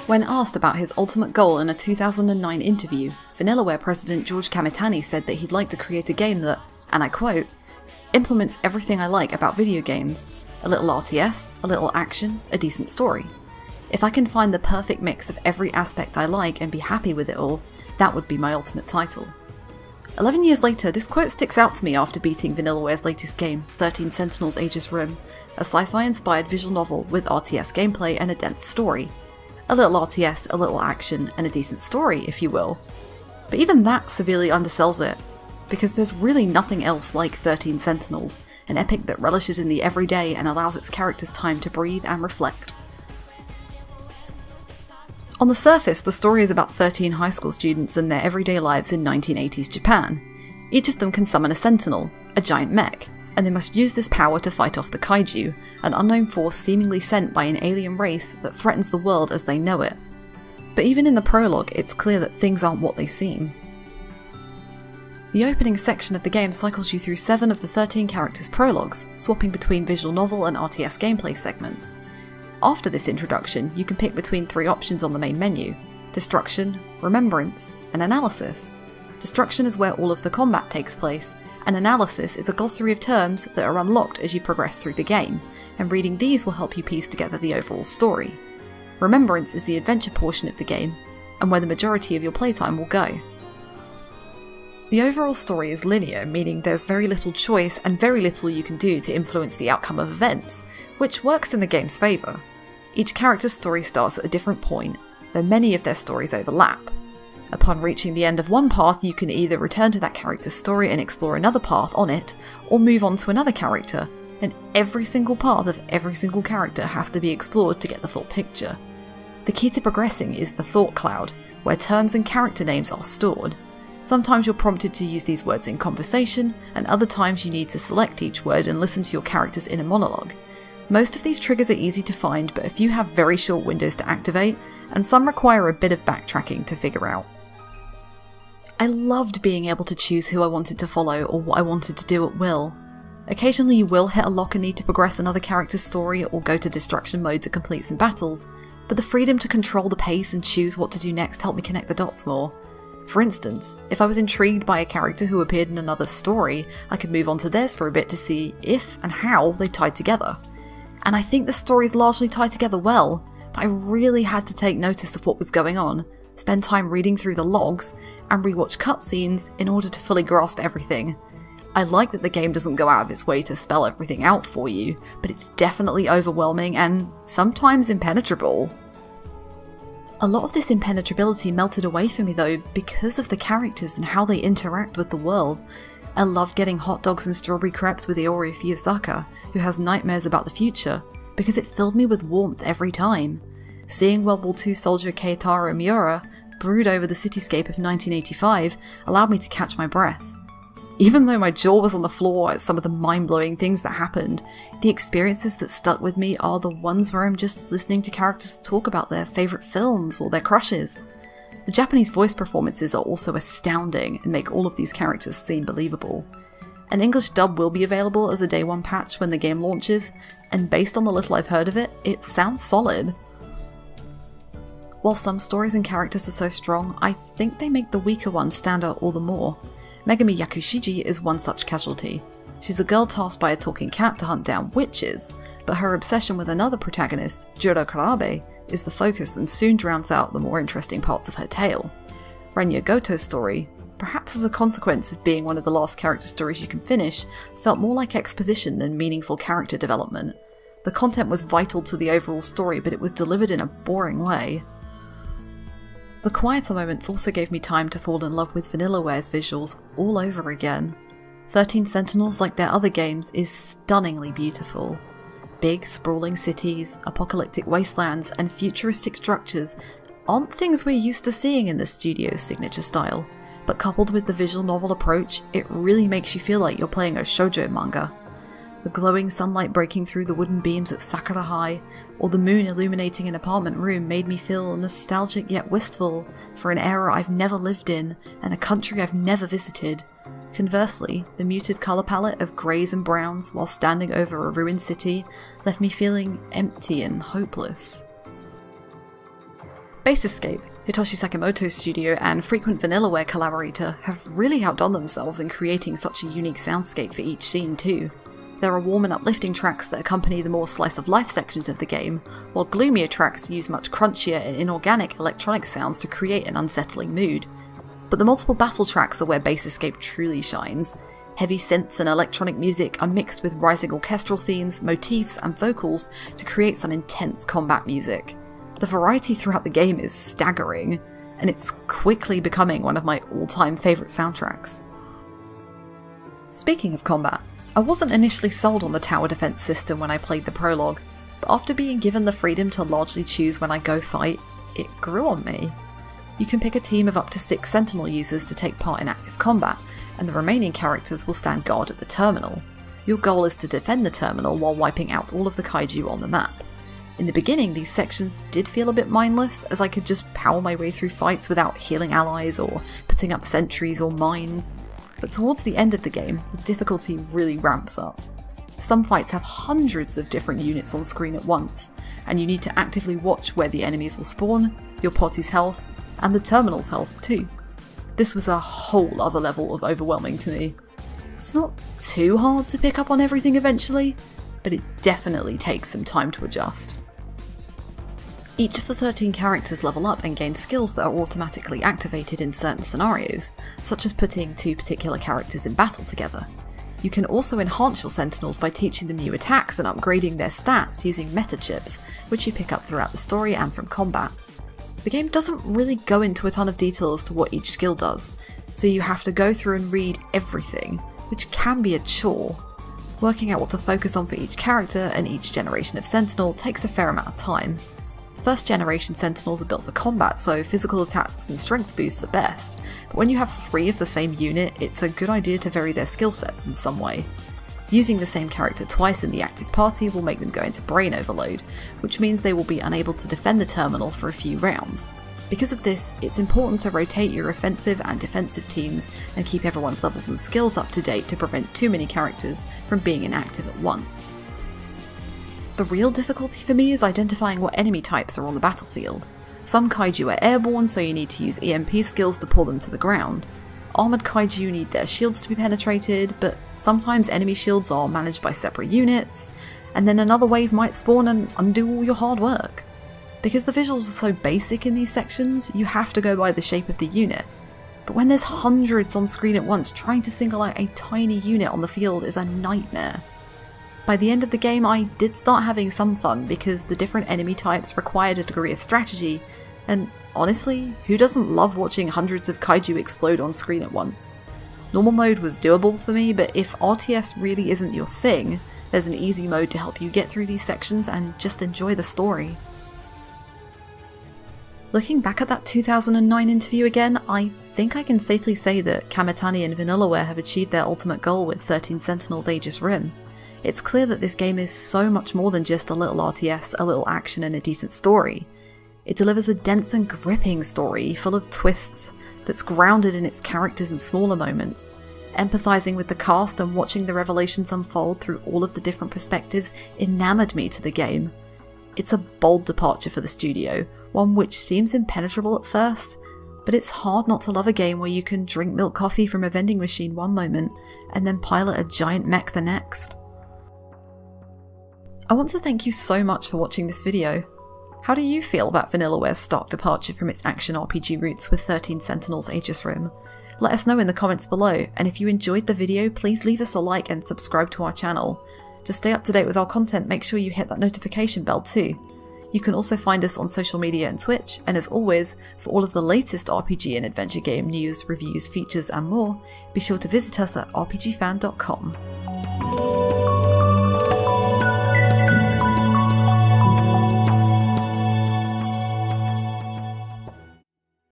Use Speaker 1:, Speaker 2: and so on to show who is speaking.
Speaker 1: When asked about his ultimate goal in a 2009 interview, Vanillaware president George Kamitani said that he'd like to create a game that, and I quote, implements everything I like about video games. A little RTS, a little action, a decent story. If I can find the perfect mix of every aspect I like and be happy with it all, that would be my ultimate title. 11 years later, this quote sticks out to me after beating Vanillaware's latest game, 13 Sentinels Aegis Rim, a sci-fi inspired visual novel with RTS gameplay and a dense story. A little RTS, a little action, and a decent story, if you will. But even that severely undersells it, because there's really nothing else like 13 Sentinels, an epic that relishes in the everyday and allows its characters time to breathe and reflect. On the surface, the story is about 13 high school students and their everyday lives in 1980s Japan. Each of them can summon a sentinel, a giant mech, and they must use this power to fight off the kaiju, an unknown force seemingly sent by an alien race that threatens the world as they know it. But even in the prologue, it's clear that things aren't what they seem. The opening section of the game cycles you through 7 of the 13 characters' prologues, swapping between visual novel and RTS gameplay segments. After this introduction, you can pick between 3 options on the main menu: Destruction, Remembrance, and Analysis. Destruction is where all of the combat takes place, and Analysis is a glossary of terms that are unlocked as you progress through the game, and reading these will help you piece together the overall story. Remembrance is the adventure portion of the game, and where the majority of your playtime will go. The overall story is linear, meaning there's very little choice and very little you can do to influence the outcome of events, which works in the game's favour. Each character's story starts at a different point, though many of their stories overlap. Upon reaching the end of one path, you can either return to that character's story and explore another path on it, or move on to another character, and every single path of every single character has to be explored to get the full picture. The key to progressing is the thought cloud, where terms and character names are stored. Sometimes you're prompted to use these words in conversation, and other times you need to select each word and listen to your character's inner monologue. Most of these triggers are easy to find, but a few have very short windows to activate, and some require a bit of backtracking to figure out. I loved being able to choose who I wanted to follow or what I wanted to do at will. Occasionally you will hit a lock and need to progress another character's story or go to destruction mode to complete some battles, but the freedom to control the pace and choose what to do next helped me connect the dots more. For instance, if I was intrigued by a character who appeared in another story, I could move on to theirs for a bit to see if and how they tied together. And I think the stories largely tie together well, but I really had to take notice of what was going on, spend time reading through the logs, and rewatch cutscenes in order to fully grasp everything. I like that the game doesn't go out of its way to spell everything out for you, but it's definitely overwhelming and sometimes impenetrable. A lot of this impenetrability melted away for me though because of the characters and how they interact with the world. I loved getting hot dogs and strawberry crepes with Iori Fuyusaka, who has nightmares about the future, because it filled me with warmth every time. Seeing World War II soldier Keitaro Miura brood over the cityscape of 1985 allowed me to catch my breath. Even though my jaw was on the floor at some of the mind-blowing things that happened, the experiences that stuck with me are the ones where I'm just listening to characters talk about their favourite films or their crushes. The Japanese voice performances are also astounding and make all of these characters seem believable. An English dub will be available as a day one patch when the game launches, and based on the little I've heard of it, it sounds solid. While some stories and characters are so strong, I think they make the weaker ones stand out all the more. Megami Yakushiji is one such casualty. She's a girl tasked by a talking cat to hunt down witches, but her obsession with another protagonist, Juro Karabe, is the focus and soon drowns out the more interesting parts of her tale. Renya Goto's story, perhaps as a consequence of being one of the last character stories you can finish, felt more like exposition than meaningful character development. The content was vital to the overall story, but it was delivered in a boring way. The quieter moments also gave me time to fall in love with Vanillaware's visuals all over again. 13 Sentinels, like their other games, is stunningly beautiful. Big, sprawling cities, apocalyptic wastelands, and futuristic structures aren't things we're used to seeing in the studio's signature style, but coupled with the visual novel approach, it really makes you feel like you're playing a shoujo manga. The glowing sunlight breaking through the wooden beams at Sakura High, or the moon illuminating an apartment room made me feel nostalgic yet wistful for an era I've never lived in and a country I've never visited. Conversely, the muted colour palette of greys and browns while standing over a ruined city left me feeling empty and hopeless. Base Escape, Hitoshi Sakimoto's studio and frequent Vanillaware collaborator, have really outdone themselves in creating such a unique soundscape for each scene too. There are warm and uplifting tracks that accompany the more slice-of-life sections of the game, while gloomier tracks use much crunchier and inorganic electronic sounds to create an unsettling mood. But the multiple battle tracks are where Base Escape truly shines. Heavy synths and electronic music are mixed with rising orchestral themes, motifs, and vocals to create some intense combat music. The variety throughout the game is staggering, and it's quickly becoming one of my all-time favourite soundtracks. Speaking of combat, I wasn't initially sold on the tower defense system when I played the prologue, but after being given the freedom to largely choose when I go fight, it grew on me. You can pick a team of up to 6 Sentinel users to take part in active combat, and the remaining characters will stand guard at the terminal. Your goal is to defend the terminal while wiping out all of the kaiju on the map. In the beginning, these sections did feel a bit mindless, as I could just power my way through fights without healing allies or putting up sentries or mines, but towards the end of the game, the difficulty really ramps up. Some fights have hundreds of different units on screen at once, and you need to actively watch where the enemies will spawn, your party's health, and the terminal's health too. This was a whole other level of overwhelming to me. It's not too hard to pick up on everything eventually, but it definitely takes some time to adjust. Each of the 13 characters level up and gain skills that are automatically activated in certain scenarios, such as putting 2 particular characters in battle together. You can also enhance your Sentinels by teaching them new attacks and upgrading their stats using meta chips, which you pick up throughout the story and from combat. The game doesn't really go into a ton of detail as to what each skill does, so you have to go through and read everything, which can be a chore. Working out what to focus on for each character and each generation of Sentinel takes a fair amount of time. First generation Sentinels are built for combat, so physical attacks and strength boosts are best, but when you have 3 of the same unit, it's a good idea to vary their skill sets in some way. Using the same character twice in the active party will make them go into brain overload, which means they will be unable to defend the terminal for a few rounds. Because of this, it's important to rotate your offensive and defensive teams and keep everyone's levels and skills up to date to prevent too many characters from being inactive at once. The real difficulty for me is identifying what enemy types are on the battlefield. Some kaiju are airborne, so you need to use EMP skills to pull them to the ground. Armoured kaiju need their shields to be penetrated, but sometimes enemy shields are managed by separate units, and then another wave might spawn and undo all your hard work. Because the visuals are so basic in these sections, you have to go by the shape of the unit. But when there's hundreds on screen at once, trying to single out a tiny unit on the field is a nightmare. By the end of the game, I did start having some fun because the different enemy types required a degree of strategy, and honestly, who doesn't love watching hundreds of kaiju explode on screen at once? Normal mode was doable for me, but if RTS really isn't your thing, there's an easy mode to help you get through these sections and just enjoy the story. Looking back at that 2009 interview again, I think I can safely say that Kamitani and Vanillaware have achieved their ultimate goal with 13 Sentinels Aegis Rim. It's clear that this game is so much more than just a little RTS, a little action and a decent story. It delivers a dense and gripping story full of twists that's grounded in its characters and smaller moments. Empathising with the cast and watching the revelations unfold through all of the different perspectives enamoured me to the game. It's a bold departure for the studio, one which seems impenetrable at first, but it's hard not to love a game where you can drink milk coffee from a vending machine one moment and then pilot a giant mech the next. I want to thank you so much for watching this video. How do you feel about Vanillaware's stark departure from its action RPG roots with 13 Sentinels Aegis Rim? Let us know in the comments below, and if you enjoyed the video, please leave us a like and subscribe to our channel. To stay up to date with our content, make sure you hit that notification bell too. You can also find us on social media and Twitch, and as always, for all of the latest RPG and adventure game news, reviews, features and more, be sure to visit us at rpgfan.com.